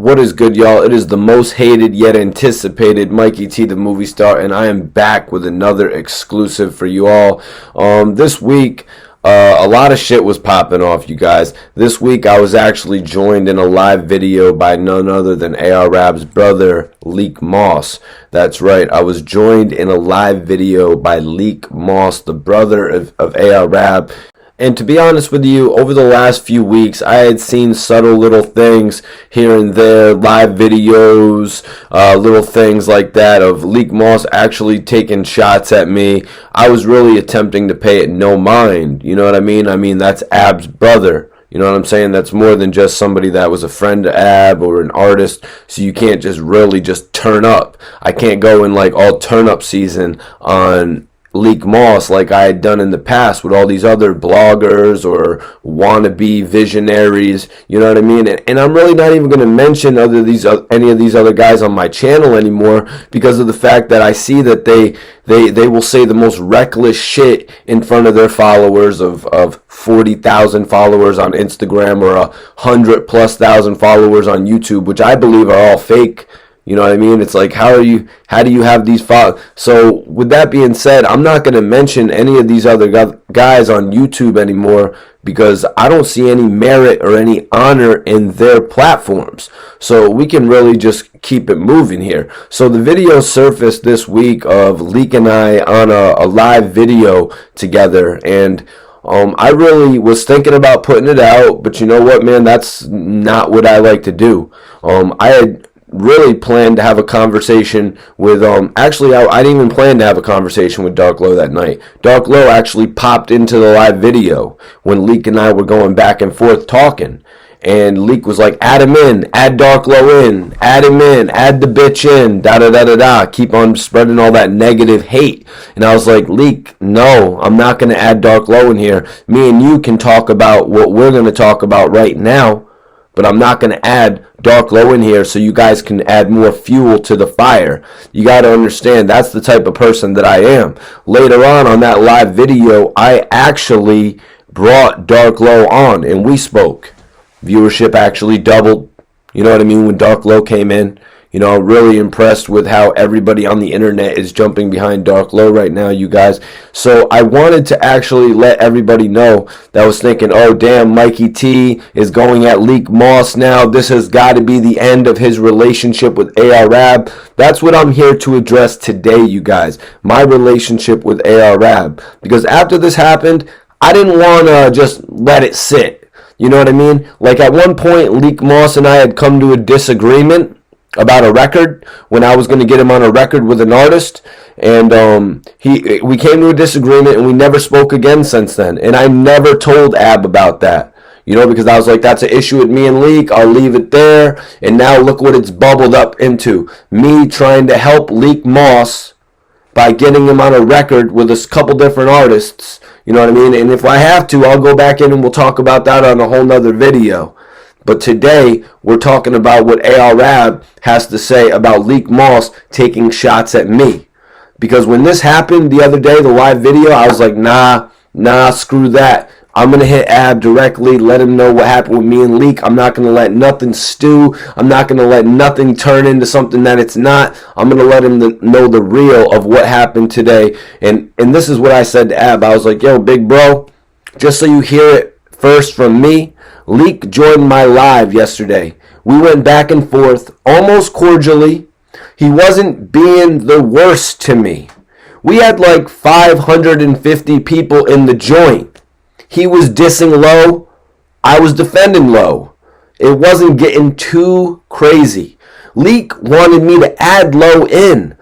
What is good, y'all? It is the most hated yet anticipated Mikey T, the movie star, and I am back with another exclusive for you all. This week, a lot of shit was popping off, you guys. This week, I was actually joined in a live video by none other than AR Rab's brother, Leek Moss. That's right, I was joined in a live video by Leek Moss, the brother of AR Rab. And to be honest with you, over the last few weeks, I had seen subtle little things here and there, live videos, little things like that of Leek Moss actually taking shots at me. I was really attempting to pay it no mind. You know what I mean? I mean, that's Ab's brother. You know what I'm saying? That's more than just somebody that was a friend to Ab or an artist. So you can't just really just turn up. I can't go in like all turn up season on Leek Moss like I had done in the past with all these other bloggers or wannabe visionaries, you know what I mean? And I'm really not even going to mention any of these other guys on my channel anymore because of the fact that I see that they will say the most reckless shit in front of their followers of 40,000 followers on Instagram or 100,000+ followers on YouTube, which I believe are all fake. You know what I mean? It's like, how do you have these followers? So with that being said, I'm not going to mention any of these other guys on YouTube anymore because I don't see any merit or any honor in their platforms. So we can really just keep it moving here. So the video surfaced this week of Leek and I on a live video together, and I really was thinking about putting it out, but you know what, man? That's not what I like to do. I had really planned to have a conversation with actually I didn't even plan to have a conversation with Dark Low that night. Dark Low actually popped into the live video when Leek and I were going back and forth talking, and Leek was like, add him in, add Dark Low in, add him in, add the bitch in, da da da da da, keep on spreading all that negative hate. And I was like, Leek, no, I'm not going to add Dark Low in here. Me and you can talk about what we're going to talk about right now, but I'm not going to add Dark Low in here so you guys can add more fuel to the fire. You got to understand, that's the type of person that I am. Later on that live video, I actually brought Dark Low on and we spoke. Viewership actually doubled. You know what I mean? When Dark Low came in. You know, I'm really impressed with how everybody on the internet is jumping behind Dark Low right now, you guys. So I wanted to actually let everybody know that was thinking, oh, damn, Mikey T is going at Leek Moss now. This has got to be the end of his relationship with AR Rab. That's what I'm here to address today, you guys. My relationship with AR Rab. Because after this happened, I didn't want to just let it sit. You know what I mean? Like at one point, Leek Moss and I had come to a disagreement about a record when I was going to get him on a record with an artist, and we came to a disagreement and we never spoke again since then. And I never told Ab about that, you know, because I was like, that's an issue with me and Leek, I'll leave it there. And now look what it's bubbled up into, me trying to help Leek Moss by getting him on a record with a couple different artists, you know what I mean? And if I have to, I'll go back in and we'll talk about that on a whole nother video. But today, we're talking about what AR Rab has to say about Leek Moss taking shots at me. Because when this happened the other day, the live video, I was like, nah, screw that. I'm going to hit Ab directly, let him know what happened with me and Leek. I'm not going to let nothing stew. I'm not going to let nothing turn into something that it's not. I'm going to let him know the real of what happened today. And this is what I said to Ab. I was like, yo, big bro, just so you hear it first from me, Leek joined my live yesterday. We went back and forth, almost cordially. He wasn't being the worst to me. We had like 550 people in the joint. He was dissing Low. I was defending Low. It wasn't getting too crazy. Leek wanted me to add Low in.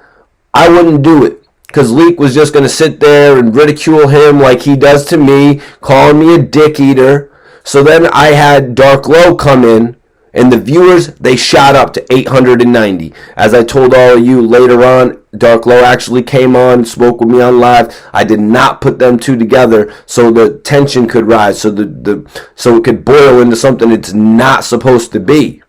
I wouldn't do it, because Leek was just going to sit there and ridicule him like he does to me, calling me a dick eater. So then I had Dark Low come in, and the viewers, they shot up to 890. As I told all of you later on, Dark Low actually came on, spoke with me on live. I did not put them two together so the tension could rise, so it could boil into something it's not supposed to be.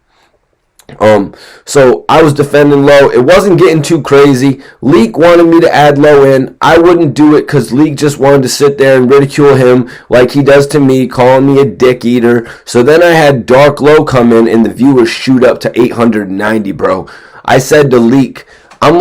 So I was defending Low. It wasn't getting too crazy. Leak wanted me to add Low in. I wouldn't do it because Leak just wanted to sit there and ridicule him like he does to me, calling me a dick eater. So then I had Dark Low come in and the viewers shoot up to 890, bro. I said to Leak, I'm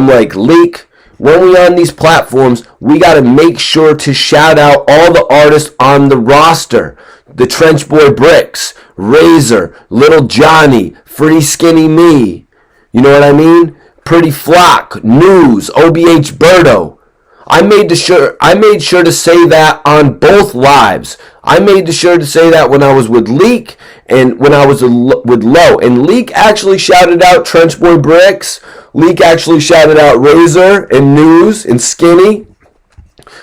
like, Leak, when we on these platforms, we got to make sure to shout out all the artists on the roster. The Trench Boy Bricks, Razor, Little Johnny, Free Skinny Me. You know what I mean? Pretty Flock, News, OBH Birdo. I made sure to say that on both lives. I made sure to say that when I was with Leak and when I was with Low. And Leak actually shouted out Trench Boy Bricks. Leak actually shouted out Razor and News and Skinny.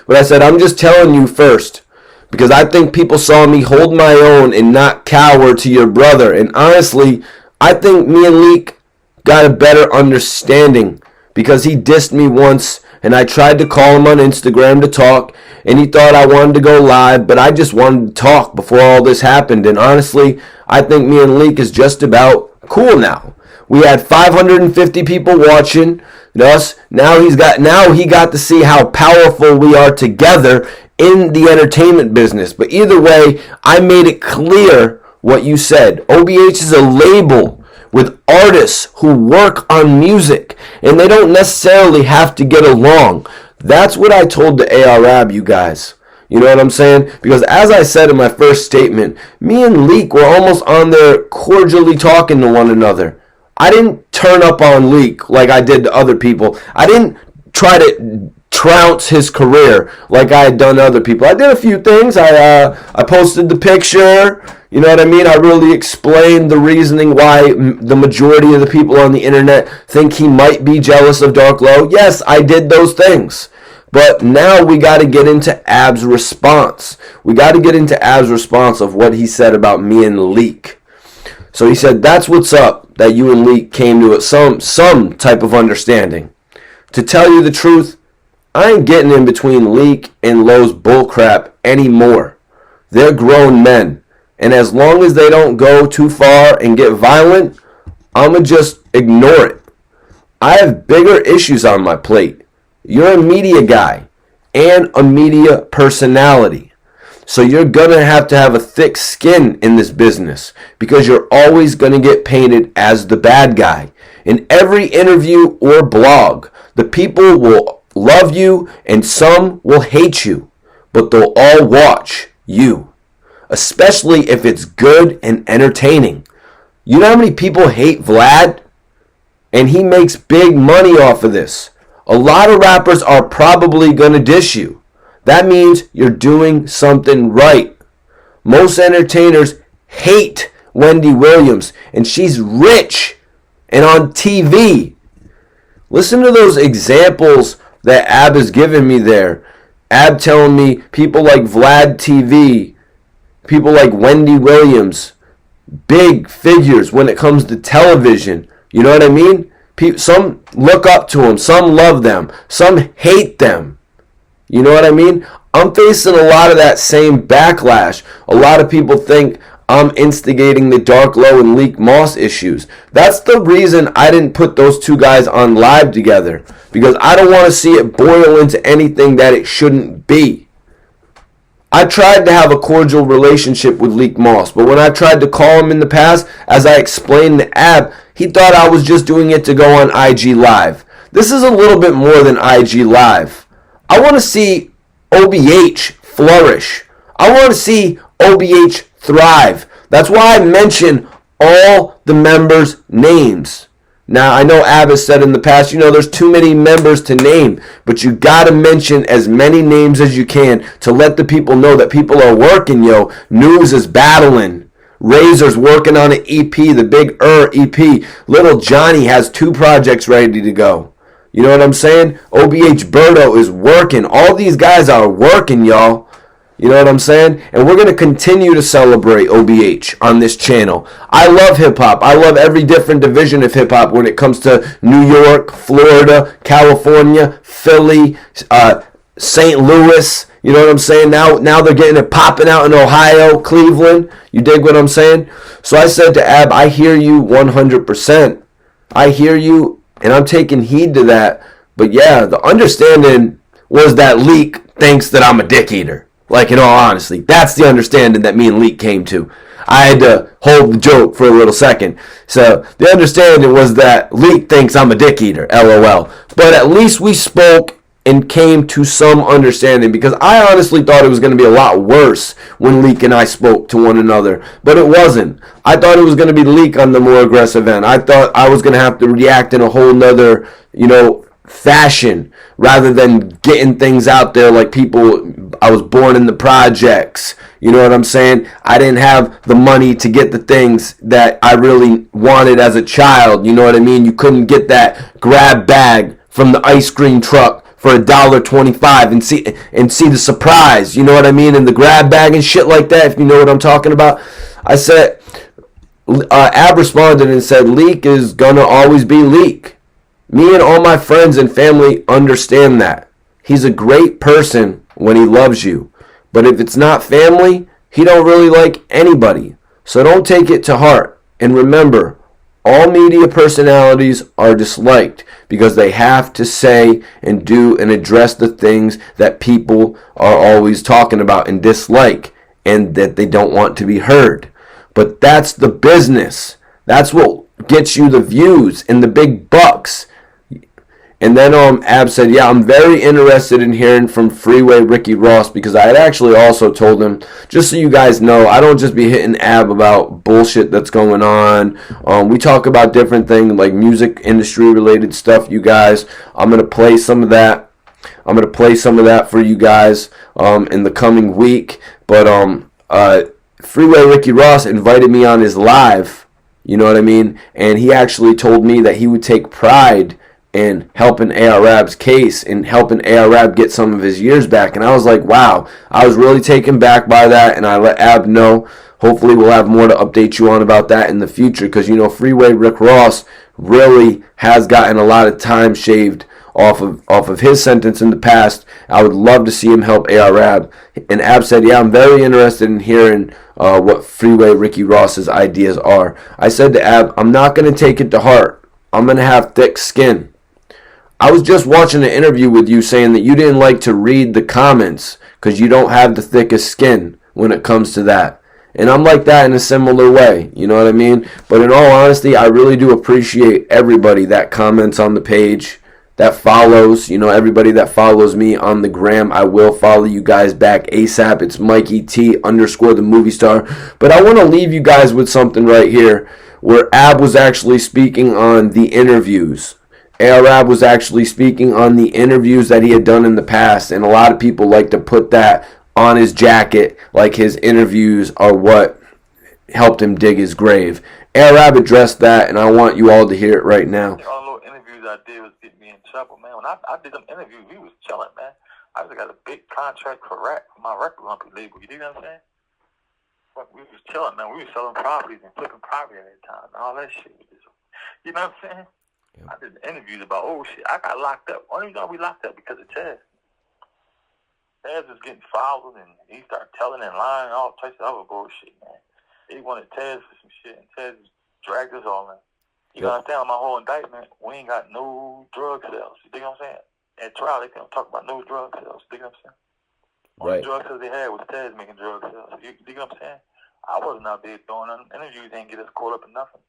But I said, I'm just telling you first. Because I think people saw me hold my own and not cower to your brother. And honestly, I think me and Leak got a better understanding. Because he dissed me once. And I tried to call him on Instagram to talk. And he thought I wanted to go live. But I just wanted to talk before all this happened. And honestly, I think me and Leak is just about cool now. We had 550 people watching us. Now he got to see how powerful we are together in the entertainment business. But either way, I made it clear what you said. OBH is a label with artists who work on music, and they don't necessarily have to get along. That's what I told the ARAB, you guys. You know what I'm saying? Because as I said in my first statement, me and Leak were almost on there cordially talking to one another. I didn't turn up on Leak like I did to other people. I didn't try to trounce his career like I had done to other people. I did a few things. I posted the picture. You know what I mean? I really explained the reasoning why the majority of the people on the internet think he might be jealous of Dark Low. Yes, I did those things. But now we got to get into Ab's response. We got to get into Ab's response of what he said about me and Leak. So he said, that's what's up, that you and Leak came to some type of understanding. To tell you the truth, I ain't getting in between Leak and Low's bullcrap anymore. They're grown men. And as long as they don't go too far and get violent, I'ma just ignore it. I have bigger issues on my plate. You're a media guy and a media personality. So you're going to have a thick skin in this business because you're always going to get painted as the bad guy. In every interview or blog, the people will love you and some will hate you, but they'll all watch you, especially if it's good and entertaining. You know how many people hate Vlad? And he makes big money off of this. A lot of rappers are probably going to diss you. That means you're doing something right. Most entertainers hate Wendy Williams, and she's rich and on TV. Listen to those examples that Ab is giving me there. Ab telling me people like Vlad TV, people like Wendy Williams, big figures when it comes to television. You know what I mean? Some look up to them, some love them, some hate them. You know what I mean? I'm facing a lot of that same backlash. A lot of people think I'm instigating the Dark Low and Leak Moss issues. That's the reason I didn't put those two guys on live together. Because I don't want to see it boil into anything that it shouldn't be. I tried to have a cordial relationship with Leak Moss. But when I tried to call him in the past, as I explained to Ab, he thought I was just doing it to go on IG Live. This is a little bit more than IG Live. I want to see OBH flourish. I want to see OBH thrive. That's why I mention all the members' names. Now, I know Ab has said in the past, there's too many members to name, but you got to mention as many names as you can to let the people know that people are working, yo. News is battling. Razor's working on an EP, the Big EP. Little Johnny has 2 projects ready to go. You know what I'm saying? OBH Birdo is working. All these guys are working, y'all. You know what I'm saying? And we're going to continue to celebrate OBH on this channel. I love hip-hop. I love every different division of hip-hop when it comes to New York, Florida, California, Philly, St. Louis. You know what I'm saying? Now they're getting it popping out in Ohio, Cleveland. You dig what I'm saying? So I said to Ab, I hear you 100%. I hear you, and I'm taking heed to that. But yeah, the understanding was that Leak thinks that I'm a dick eater. Like, in all honesty, that's the understanding that me and Leak came to. I had to hold the joke for a little second. So the understanding was that Leak thinks I'm a dick eater, LOL. But at least we spoke and came to some understanding, because I honestly thought it was going to be a lot worse when Leak and I spoke to one another. But it wasn't. I thought it was going to be Leak on the more aggressive end. I thought I was going to have to react in a whole nother, fashion, rather than getting things out there like people. I was born in the projects. You know what I'm saying? I didn't have the money to get the things that I really wanted as a child. You know what I mean? You couldn't get that grab bag from the ice cream truck for $1.25 and see the surprise. You know what I mean? And the grab bag and shit like that, if you know what I'm talking about. I said, Ab responded and said, Leak is gonna always be Leak. Me and all my friends and family understand that. He's a great person when he loves you. But if it's not family, he don't really like anybody. So don't take it to heart. And remember, all media personalities are disliked because they have to say and do and address the things that people are always talking about and dislike, and that they don't want to be heard. But that's the business. That's what gets you the views and the big bucks. And then Ab said, yeah, I'm very interested in hearing from Freeway Ricky Ross, because I had actually also told him, just so you guys know, I don't just be hitting Ab about bullshit that's going on. We talk about different things like music industry related stuff, you guys. I'm going to play some of that. For you guys in the coming week. But Freeway Ricky Ross invited me on his live, you know what I mean? And he actually told me that he would take pride in helping A.R.Rab's case and helping A.R.Rab get some of his years back. And I was like, wow, I was really taken back by that. And I let Ab know. Hopefully we'll have more to update you on about that in the future, because, Freeway Rick Ross really has gotten a lot of time shaved off of his sentence in the past. I would love to see him help A.R.Rab. And Ab said, yeah, I'm very interested in hearing what Freeway Ricky Ross's ideas are. I said to Ab, I'm not going to take it to heart. I'm going to have thick skin. I was just watching an interview with you saying that you didn't like to read the comments because you don't have the thickest skin when it comes to that. And I'm like that in a similar way, you know what I mean? But in all honesty, I really do appreciate everybody that comments on the page, that follows, everybody that follows me on the gram. I will follow you guys back ASAP. It's Mikey T _ the movie star. But I want to leave you guys with something right here where Ab was actually speaking on the interviews. A.R.Rab was actually speaking on the interviews that he had done in the past, and a lot of people like to put that on his jacket, like his interviews are what helped him dig his grave. A.R.Rab addressed that, and I want you all to hear it right now. All the little interviews I did was getting me in trouble, man. When I did them interviews, we was chilling, man. I just got a big contract for my record company label. You dig what I'm saying? Fuck, we was chilling, man. We was selling properties and flipping property at that time, and all that shit. You know what I'm saying? I did interviews about, I got locked up. Only reason we locked up because of Taz. Taz was getting fouled, and he started telling and lying and all types of other bullshit, man. They wanted Taz for some shit, and Taz dragged us all in. You know what I'm saying? My whole indictment, we ain't got no drug sales. You dig what I'm saying? At trial, they couldn't talk about no drug sales. You dig what I'm saying? Right. Only drug sales they had was Taz making drug sales. You dig what I'm saying? I wasn't out there doing nothing. Interviews ain't get us caught up in nothing.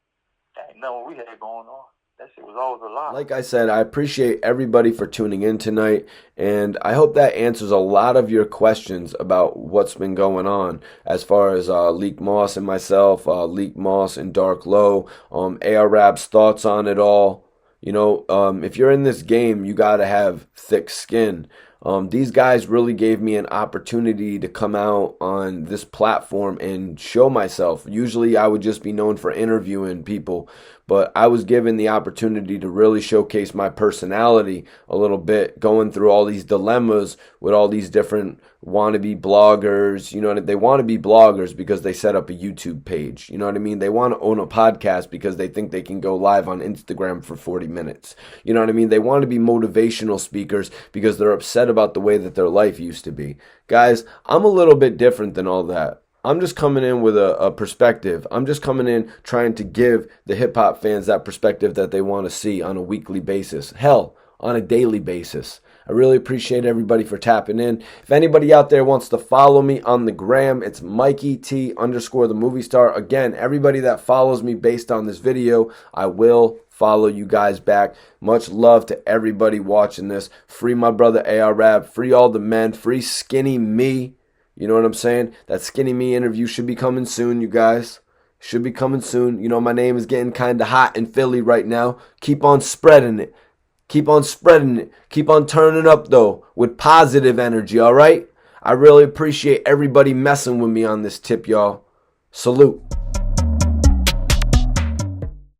Ain't nothing we had going on. That shit was always a lie. Like I said, I appreciate everybody for tuning in tonight, and I hope that answers a lot of your questions about what's been going on as far as Leak Moss and myself, Leak Moss and Dark Low, A.R.Rab's thoughts on it all. If you're in this game, you got to have thick skin. These guys really gave me an opportunity to come out on this platform and show myself. Usually I would just be known for interviewing people, but I was given the opportunity to really showcase my personality a little bit, going through all these dilemmas with all these different wannabe bloggers. You know, they want to be bloggers because they set up a YouTube page. You know what I mean? They want to own a podcast because they think they can go live on Instagram for 40 minutes. You know what I mean? They want to be motivational speakers because they're upset about the way that their life used to be. Guys, I'm a little bit different than all that. I'm just coming in with a perspective. I'm just coming in trying to give the hip-hop fans that perspective that they want to see on a weekly basis. Hell, on a daily basis. I really appreciate everybody for tapping in. If anybody out there wants to follow me on the gram, it's Mikey T _ the movie star. Again, everybody that follows me based on this video, I will follow you guys back. Much love to everybody watching this. Free my brother AR Rab. Free all the men. Free Skinny Me. You know what I'm saying? That Skinny Me interview should be coming soon, you guys. Should be coming soon. You know, my name is getting kind of hot in Philly right now. Keep on spreading it. Keep on spreading it. Keep on turning up, though, with positive energy, all right? I really appreciate everybody messing with me on this tip, y'all. Salute.